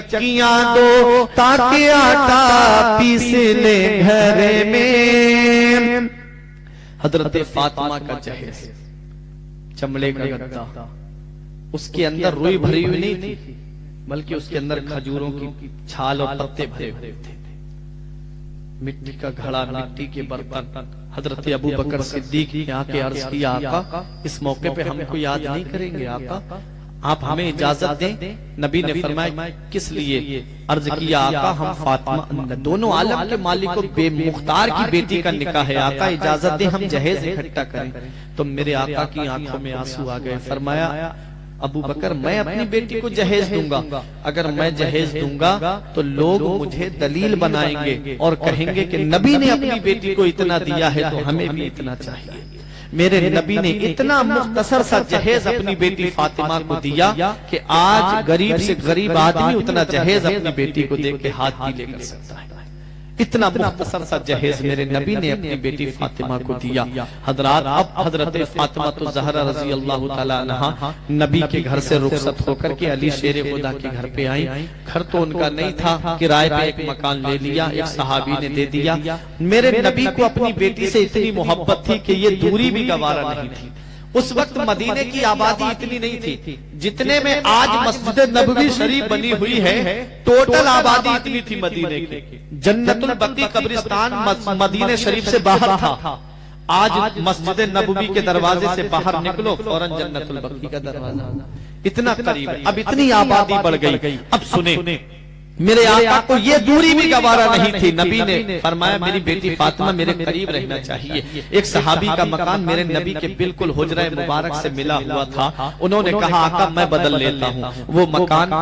چکیاں دو تاکہ آٹا پیس لے گھر میں۔ حضرت فاطمہ کا جہیز چمڑے کا گدا، اس کے اندر روئی بھری ہوئی نہیں تھی بلکہ اس کے اندر کھجوروں کی چھال اور پتے بھرے ہوئے تھے، مٹی کا گھڑا، مٹی کے برتن۔ حضرت ابو بکر صدیق نے آ کے عرض کیا آقا اس موقع پہ ہم کو یاد نہیں کریں گے آقا، آپ ہمیں اجازت دیں؟ نبی نے فرمایا کس لیے؟ عرض کیا آقا ہم فاطمہ دونوں عالم کے مالک و بے مختار کی بیٹی کا نکاح ہے، آقا اجازت دیں ہم جہیز اکٹھا کریں۔ تو میرے آقا کی آنکھوں میں آنسو آ گئے، فرمایا ابو بکر میں اپنی بیٹی کو جہیز دوں گا، اگر میں جہیز دوں گا تو لوگ مجھے دلیل بنائیں گے اور کہیں گے کہ نبی نے اپنی بیٹی کو اتنا دیا ہے تو ہمیں بھی اتنا چاہیے۔ میرے نبی نے اتنا مختصر سا جہیز اپنی بیٹی فاطمہ کو دیا کہ آج غریب سے غریب آدمی اتنا جہیز اپنی بیٹی کو دے کے ہاتھ بھی لے کر سکتا ہے۔ اتنا مختصر سا جہیز میرے نبی نے اپنی بیٹی فاطمہ کو دیا۔ حضرات اب حضرت فاطمہ تو زہرا رضی اللہ تعالی عنہا نبی کے گھر سے رخصت ہو کر کے علی شیر خدا کے گھر پہ آئیں۔ گھر تو ان کا نہیں تھا، کرائے پہ ایک مکان لے لیا، ایک صحابی نے دے دیا۔ میرے نبی کو اپنی بیٹی سے اتنی محبت تھی کہ یہ دوری بھی گوارا نہیں تھی۔ اس وقت مدینے کی آبادی اتنی نہیں تھی جتنے میں آج مسجد نبوی شریف بنی ہوئی ہے، ٹوٹل آبادی اتنی تھی مدینے کی۔ جنت البقیع قبرستان مدینے شریف سے باہر تھا، آج مسجد نبوی کے دروازے سے باہر نکلو فوراً جنت البقیع کا دروازہ، اتنا قریب ہے۔ اب اتنی آبادی بڑھ گئی۔ اب سنیں میرے آقا کو یہ دوری بھی گوارا نہیں تھی، نبی نے فرمایا میری بیٹی فاطمہ میرے قریب رہنا چاہیے۔ ایک صحابی کا مکان میرے نبی کے بالکل حجرہ مبارک سے ملا ہوا تھا، انہوں نے کہا آقا میں بدل لیتا ہوں۔ وہ مکان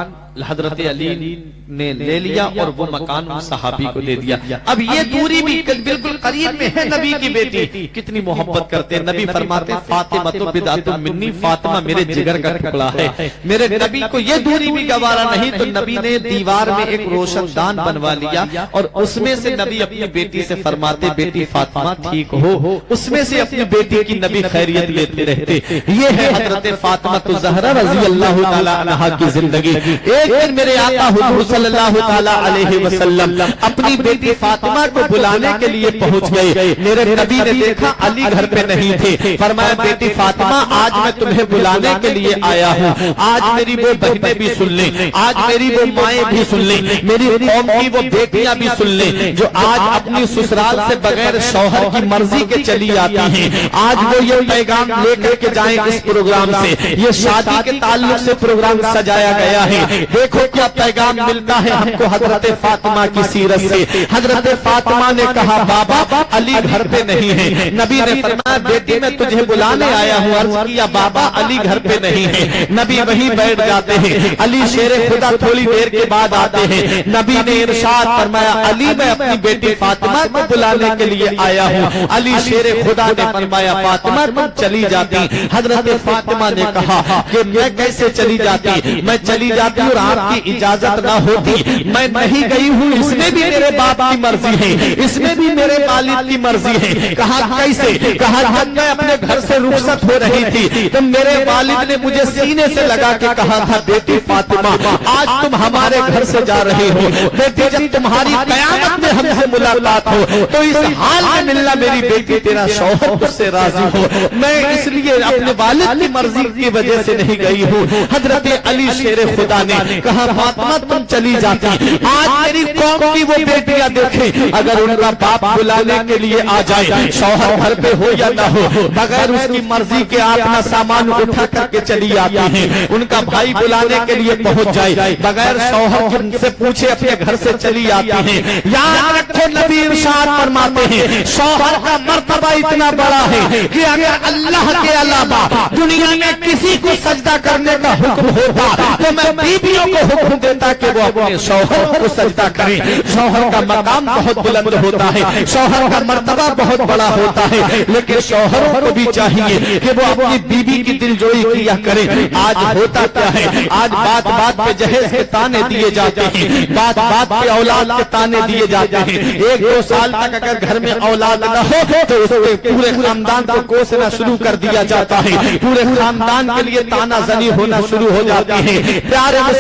حضرت علی نے لے لیا اور وہ مکان ان صحابی کو دے دیا۔ اب یہ دوری بھی بالکل قریب میں ہے، نبی کی بیٹی کتنی محبت کرتے ہیں۔ نبی فرماتے فاطمہ تو بدعت منی، فاطمہ میرے جگر کا ٹکڑا ہے۔ میرے نبی کو یہ دوری بھی گوارا نہیں تو نبی نے دیوار میں ایک روشن دان بنوا لیا اور اس میں سے نبی اپنی بیٹی سے فرماتے بیٹی فاطمہ ٹھیک ہو، اس میں سے اپنی بیٹی کی نبی خیریت لیتے رہتے۔ یہ ہے حضرت فاطمہ زہرا رضی اللہ تعالی عنہا کی زندگی۔ ایک دن میرے آقا حضور صلی اللہ تعالی علیہ وسلم اپنی بیٹی فاطمہ کو بلانے کے لیے پہنچ گئے۔ میرے نبی نے دیکھا علی گھر پہ نہیں تھے، فرمایا بیٹی فاطمہ آج میں تمہیں بلانے کے لیے آیا ہوں، آج میری وہ بہنیں بھی سن لیں، آج میری وہ مائیں بھی سن لیں، میری قوم کی وہ بیٹیاں بھی سن لیں جو آج اپنی سسرال سے بغیر شوہر کی مرضی کے چلی آتی ہیں، آج وہ یہ پیغام لے کر کے جائیں اس پروگرام سے۔ یہ شادی کے تعلق سے پروگرام سجایا گیا ہے، دیکھو کیا پیغام ملتا ہے ہم کو حضرت فاطمہ کی سیرت سے۔ حضرت فاطمہ نے کہا بابا علی گھر پہ نہیں ہے، نبی نے فرمایا بیٹی میں تجھے بلانے آیا ہوں۔ عرض کیا بابا علی گھر پہ نہیں ہے، نبی وہیں بیٹھ جاتے ہیں۔ علی شیر خدا تھوڑی دیر کے بعد آتے ہیں، نبی نے ارشاد فرمایا علی میں اپنی بیٹی فاطمہ کو بلانے کے لیے آیا ہوں۔ علی شیر خدا نے فرمایا فاطمہ تم چلی جاتی۔ حضرت فاطمہ نے کہا کہ میں کیسے چلی جاتی، میں چلی جاتی اور آپ کی اجازت نہ ہوتی، میں نہیں گئی ہوں، اس میں بھی میرے باپ کی مرضی ہے، اس میں بھی میرے والد کی مرضی ہے۔ کہا کیسے؟ کہا جب میں اپنے گھر سے رخصت ہو رہی تھی تو میرے والد نے مجھے سینے سے لگا کے کہا تھا بیٹی فاطمہ آج تم ہمارے گھر سے جا رہی ہو، بیٹی جب تمہاری قیامت میں ہم سے ملاقات ہو تو اس حال میں ملنا میری بیٹی تیرا شوہر اس سے راضی ہو، میں اس لیے اپنے والد کی مرضی کی وجہ سے نہیں گئی ہوں۔ حضرت علی شیر خدا نے کہا فاطمہ تم چلی جاتی، آج میری قوم کی وہ بیٹیاں دیکھیں اگر ان کا باپ بلانے کے لیے آ جائے، شوہر گھر پہ ہو یا نہ ہو، بغیر اس کی مرضی کے اپنا سامان اٹھا کر کے چلی آتی ہیں، ان کا بھائی بلانے کے لیے پہنچ جائے بغیر شوہر سے پوچھے اپنے گھر سے چلی آتی ہیں۔ یاد رکھو نبی ارشاد فرماتے ہیں شوہر کا مرتبہ اتنا بڑا ہے کہ اگر اللہ کے علاوہ دنیا میں کسی کو سجدہ کرنے کا حکم ہوتا تو میں بیویوں کو حکم دیتا کہ وہ اپنے شوہر کو سجدہ کریں۔ شوہر کا مقام بہت بلند ہوتا ہے، شوہر کا مرتبہ بہت بڑا ہوتا ہے، لیکن شوہروں کو بھی چاہیے کہ وہ اپنی بیوی کی دلجوئی کیا کریں۔ آج ہوتا کیا ہے، آج بات بات پہ جہیز کے تانے دیے جاتے ہیں، بات بات پہ اولاد کے تانے دیے جاتے ہیں۔ 1-2 سال تک اگر گھر میں اولاد نہ ہو تو اس کے پورے خاندان کو کوسنا شروع کر دیا جاتا ہے، پورے خاندان کے لیے تانا زنی ہونا شروع ہو جاتی ہے۔ پیارے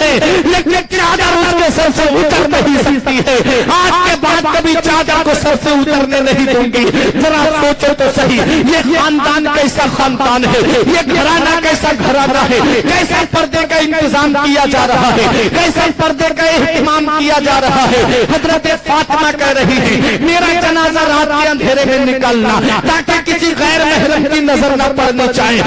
ہے لیکن چادر اس کے سر سے اتر نہیں سکتی ہے، آج کے بعد کبھی چادر کو سر سے اترنے نہیں دوں گی۔ ذرا سوچو تو صحیح، یہ خاندان کیسا خاندان ہے، یہ گھرانہ کیسا گھرانہ ہے، کیسا پردے کا انتظام کیا جا رہا ہے، کیسا پردے کا اہتمام کیا جا رہا ہے۔ حضرت فاطمہ کہہ رہی ہے میرا جنازہ رات کے اندھیرے میں نکلنا تاکہ کسی غیر محرم کی نظر نہ پڑنی چاہیے،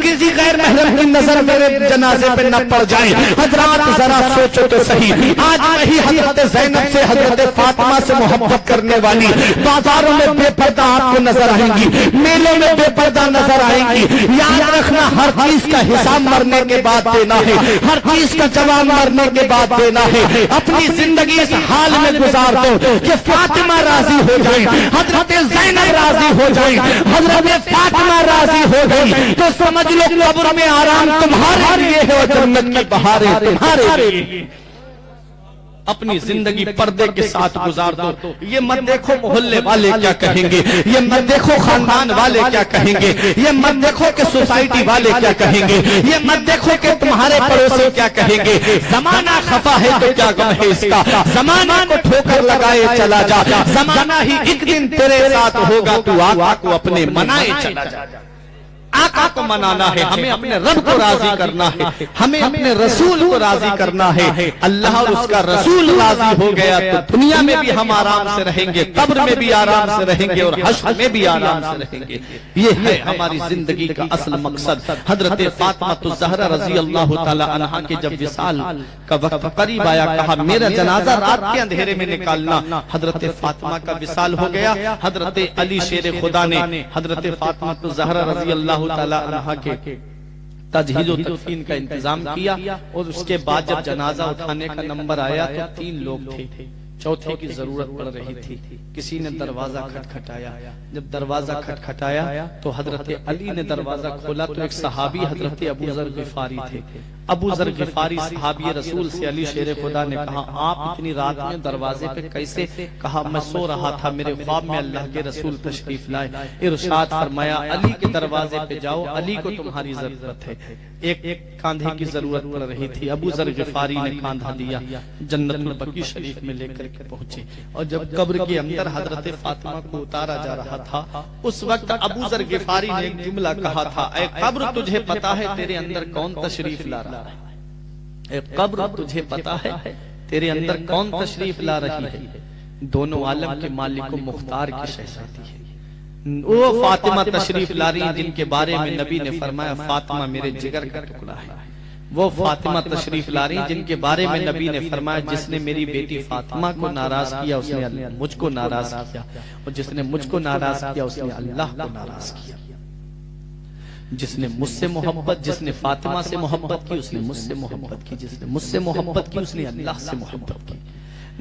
کسی غیر محرم کی نظر میرے جنازے پہ نہ پڑ جائے۔ حضرات ذرا سوچو تو صحیح، آج وہی حضرت زینب سے حضرت فاطمہ سے محبت کرنے والی بازاروں میں بے پردہ آپ کو نظر آئیں گی، میلوں میں بے پردہ نظر آئیں گی۔ یاد رکھنا ہر چیز کا حساب مرنے کے بعد دینا ہے، ہر چیز کا جواب مرنے کے بعد دینا ہے۔ اپنی زندگی اس حال میں گزار دو کہ فاطمہ راضی ہو جائیں، حضرت زینب راضی ہو جائیں، حضرت فاطمہ راضی ہو گئی تو سمجھ لو قبر میں آرام تمہارے لیے ہے اور جنت کی بہاریں تمہارے لیے۔ اپنی زندگی پردے کے ساتھ گزار دو۔ یہ مت دیکھو محلے والے کیا کہیں گے، یہ مت دیکھو خاندان والے کیا کہیں گے، یہ مت دیکھو کہ سوسائٹی والے کیا کہیں گے، یہ مت دیکھو کہ تمہارے پڑوسی کیا کہیں گے۔ زمانہ خفا ہے تو کیا غم ہے اس کا، زمانہ کو ٹھوکر لگائے چلا جا، زمانہ ہی ایک دن تیرے ساتھ ہوگا، تو آقا کو اپنے منائے چلا جا۔ آقا کو منانا ہے، ہمیں اپنے رب کو راضی کرنا ہے، ہمیں اپنے رسول کو راضی کرنا ہے۔ اللہ اور اس کا رسول راضی ہو گیا تو دنیا میں بھی ہم آرام سے رہیں گے، قبر میں بھی آرام سے رہیں گے اور حشر میں بھی آرام سے رہیں گے۔ یہ ہے ہماری زندگی کا اصل مقصد۔ حضرت فاطمہ الزہرا رضی اللہ تعالی عنہا کے جب وصال کا وقت قریب آیا، کہا میرا جنازہ رات کے اندھیرے میں نکالنا۔ حضرت فاطمہ کا وصال ہو گیا۔ حضرت علی شیر خدا نے حضرت فاطمہ الزہرا رضی اللہ تعالی عنہا کے تجہیز و تدفین کا انتظام کیا، اور اس کے بعد جب جنازہ اٹھانے کا نمبر آیا تو 3 لوگ تھے، چوتھے کی ضرورت پڑ رہی تھی۔ کسی نے دروازہ کھٹکھٹایا، جب دروازہ کھٹکھٹایا تو حضرت علی نے دروازہ کھولا تو ایک صحابی حضرت ابو ذر غفاری تھے۔ ابو ذر غفاری صحابی رسول سے علی شیر خدا نے کہا آپ اتنی رات میں دروازے پہ کیسے؟ کہا میں سو رہا تھا، میرے خواب میں اللہ کے رسول تشریف لائے، ارشاد فرمایا علی کے دروازے پہ جاؤ، علی کو تمہاری ضرورت ہے۔ ایک کاندھے کی ضرورت پڑ رہی تھی، ابو ذر غفاری نے کاندھا دیا، جنت البقیع شریف میں لے کر کے پہنچے، اور جب قبر کے اندر حضرت فاطمہ کو اتارا جا رہا تھا اس وقت ابو ذر غفاری نے ایک جملہ کہا تھا، اے قبر تجھے پتا ہے تیرے اندر کون تشریف لا رہا ہے، اے قبر تجھے پتا ہے تیرے اندر کون تشریف لا رہی ہے؟ دونوں عالم کے مالک و مختار کی شہزادی ہے، وہ فاطمہ تشریف لا رہی ہیں جن کے بارے میں نبی نے فرمایا فاطمہ میرے جگر کا ٹکڑا ہے۔ وہ فاطمہ تشریف لا رہی ہیں جن کے بارے میں نبی نے فرمایا جس نے میری بیٹی فاطمہ کو ناراض کیا اس نے مجھ کو ناراض کیا، اور جس نے مجھ کو ناراض کیا اس نے اللہ کو ناراض کیا۔ جس نے مجھ سے محبت، جس نے فاطمہ سے محبت کی اس نے مجھ سے محبت کی، جس نے مجھ سے محبت کی اس نے اللہ سے محبت کی۔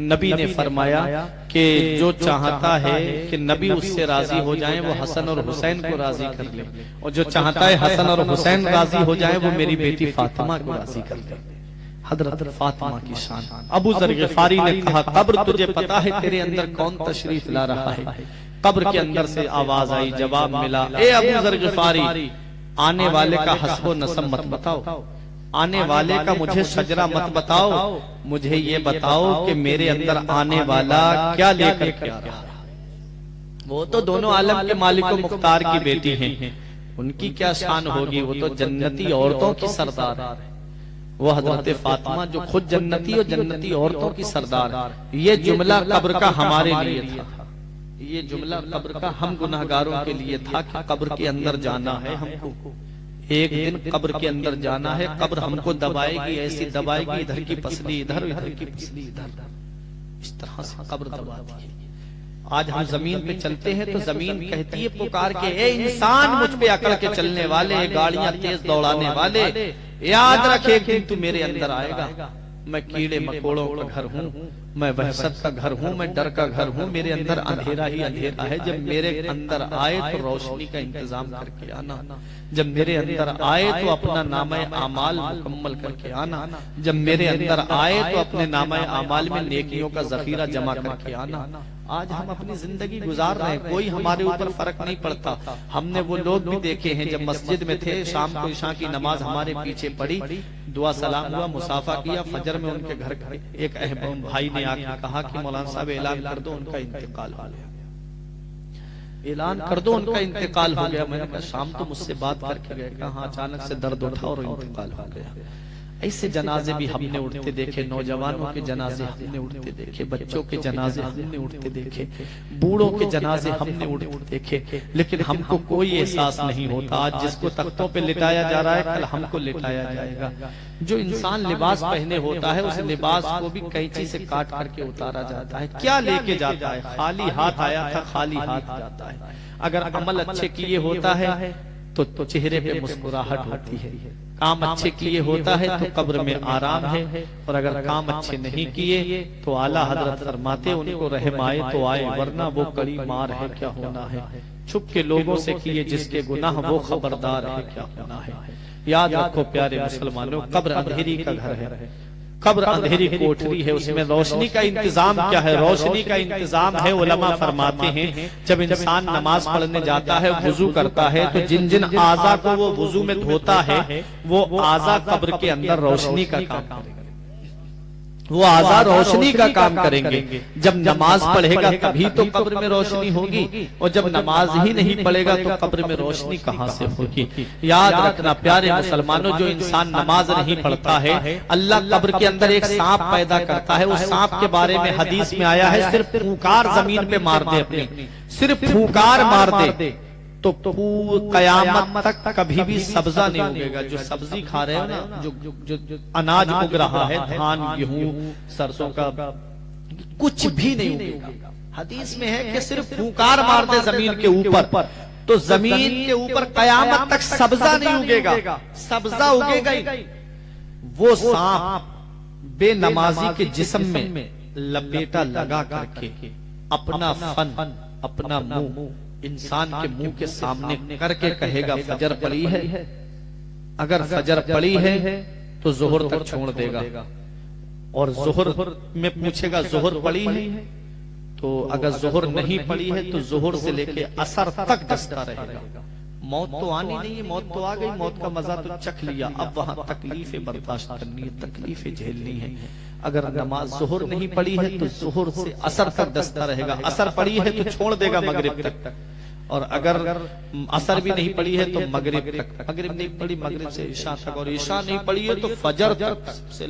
نبی نے فرمایا کہ جو چاہتا ہے کہ نبی اس سے راضی ہو جائیں وہ حسن اور حسین کو راضی کر لے، اور جو چاہتا ہے حسن اور حسین راضی ہو جائیں وہ میری بیٹی فاطمہ کو راضی کر لے۔ حضرت فاطمہ کی شان۔ ابو ذر غفاری نے کہا قبر تجھے پتا ہے تیرے اندر کون تشریف لا رہا ہے؟ قبر کے اندر سے آواز آئی، جواب ملا، اے ابو ذر غفاری آنے والے کا حسب و نسب مت بتاؤ، آنے والے کا مجھے شجرہ مت بتاؤ، مجھے یہ بتاؤ کہ میرے اندر آنے والا کیا لے کر کے آ رہا ہے۔ وہ تو دونوں عالم کے مالک و مختار کی بیٹی ہیں، ان کی کیا شان ہوگی، وہ تو جنتی عورتوں کی سردار ہے۔ وہ حضرت فاطمہ جو خود جنتی اور جنتی عورتوں کی سردار۔ یہ جملہ قبر کا ہمارے لیے تھا، یہ جملہ قبر کا ہم گناہگاروں کے لیے تھا کہ قبر کے اندر جانا ہے ہم کو، ایک دن قبر کے اندر جانا ہے، قبر ہم کو دبائے گی، ایسی دبائے گی، ادھر کی پسلی ادھر، ادھر کی پسلی ادھر، اس طرح سے قبر دباتی ہے۔ آج ہم زمین پہ چلتے ہیں تو زمین کہتی ہے پکار کے، اے انسان مجھ پہ اکڑ کے چلنے والے، گاڑیاں تیز دوڑانے والے، یاد رکھ ایک دن تو میرے اندر آئے گا۔ میں کیڑے مکوڑوں کا گھر ہوں، میں وحشت کا گھر ہوں، میں ڈر کا گھر ہوں، میرے اندر اندھیرا ہی اندھیرا ہے۔ جب میرے اندر آئے تو روشنی کا انتظام کر کے آنا، جب میرے اندر آئے تو اپنا نامہ اعمال مکمل کر کے آنا، جب میرے اندر آئے تو اپنے نامہ اعمال میں نیکیوں کا ذخیرہ جمع کر کے آنا۔ آج ہم اپنی زندگی گزار رہے ہیں، کوئی ہمارے اوپر فرق نہیں پڑتا۔ ہم نے وہ لوگ بھی دیکھے ہیں جب مسجد میں تھے، شام کو عشاء کی نماز ہمارے پیچھے پڑی، دعا سلام ہوا، مصافحہ کیا، فجر میں ان کے گھر ایک اہم بھائی نے آ کے کہا کہ مولانا صاحب اعلان کر دو ان کا انتقال ہو گیا، اعلان کر دو ان کا انتقال ہو گیا۔ میں نے کہا شام تو مجھ سے بات کر کے گئے، کہا اچانک سے درد اٹھا اور انتقال ہو گیا۔ ایسے جنازے بھی ہم نے اٹھتے دیکھے، نوجوانوں کے جنازے ہم نے اٹھتے دیکھے، بچوں کے جنازے ہم نے اٹھتے دیکھے، بوڑھوں کے جنازے ہم نے اٹھتے دیکھے، لیکن ہم کو کوئی احساس نہیں ہوتا۔ آج جس کو تختوں پہ لٹایا جا رہا ہے، کل ہم کو لٹایا جائے گا۔ جو انسان لباس پہنے ہوتا ہے، اس لباس کو بھی قینچی سے کاٹ کر کے اتارا جاتا ہے۔ کیا لے کے جاتا ہے؟ خالی ہاتھ آیا تھا، خالی ہاتھ جاتا ہے۔ اگر عمل اچھے کیے ہوتا ہے تو چہرے پہ مسکراہٹ ہوتی ہے، کام اچھے کیے ہوتا ہے تو قبر میں آرام ہے، اور اگر کام اچھے نہیں کیے تو اعلیٰ حضرت فرماتے ان کو رحم آئے تو آئے، ورنہ وہ کڑی مار ہے کیا ہونا ہے۔ چھپ کے لوگوں سے کیے جس کے گناہ وہ خبردار ہے کیا ہونا ہے۔ یاد رکھو پیارے مسلمانوں، قبر اندھیری کا گھر ہے، قبر اندھیری کوٹری ہے، اس میں روشنی کا انتظام کیا ہے؟ روشنی کا انتظام ہے، علماء فرماتے ہیں جب انسان نماز پڑھنے جاتا ہے، وضو کرتا ہے، تو جن جن اعضاء کو وہ وضو میں دھوتا ہے، وہ اعضاء قبر کے اندر روشنی کا کام کریں گے، وہ اعضاء روشنی کا کام کریں گے۔ جب نماز پڑھے گا تبھی تو قبر میں روشنی ہوگی، اور جب نماز ہی نہیں پڑھے گا تو قبر میں روشنی کہاں سے ہوگی۔ یاد رکھنا پیارے مسلمانوں، جو انسان نماز نہیں پڑھتا ہے، اللہ قبر کے اندر ایک سانپ پیدا کرتا ہے۔ اس سانپ کے بارے میں حدیث میں آیا ہے، صرف پھونکار زمین پہ مار دے، اپنی صرف پھونکار مار دے تو قیامت تک کبھی بھی سبزہ نہیں اگے گا۔ جو سبزی کھا رہے ہو نا، جو اناج اگ رہا ہے، دھان، گیہوں، سرسوں کا، کچھ بھی نہیں اگے گا۔ حدیث میں ہے کہ صرف پھونکار مار دے زمین کے اوپر تو زمین کے اوپر قیامت تک سبزہ نہیں اگے گا، سبزہ اگے گا ہی۔ وہ سانپ بے نمازی کے جسم میں لپیٹا لگا کر کے اپنا فن، اپنا منہ انسان کے منہ کے سامنے کر کے کہے گا فجر پڑی ہے؟ اگر فجر پڑی ہے تو ظہر تک چھوڑ دے گا، اور ظہر میں پوچھے گا ظہر پڑی ہے؟ تو اگر ظہر نہیں پڑی ہے تو ظہر سے لے کے عصر تک ڈستا رہے گا۔ موت تو آنی نہیں ہے، موت تو آ گئی، موت کا مزہ تو چکھ لیا، اب وہاں تکلیفیں برداشت کرنی ہے، تکلیفیں جھیلنی ہے۔ اگر نماز ظہر نہیں پڑی ہے تو ظہر سے عصر تک ڈستا رہے گا، عصر پڑی ہے تو چھوڑ دے گا مغرب تک، اور اگر عصر بھی نہیں پڑی ہے تو مغرب تک، مغرب نہیں پڑی مغرب سے عشاء تک، اور عشاء نہیں پڑی ہے تو فجر تک سے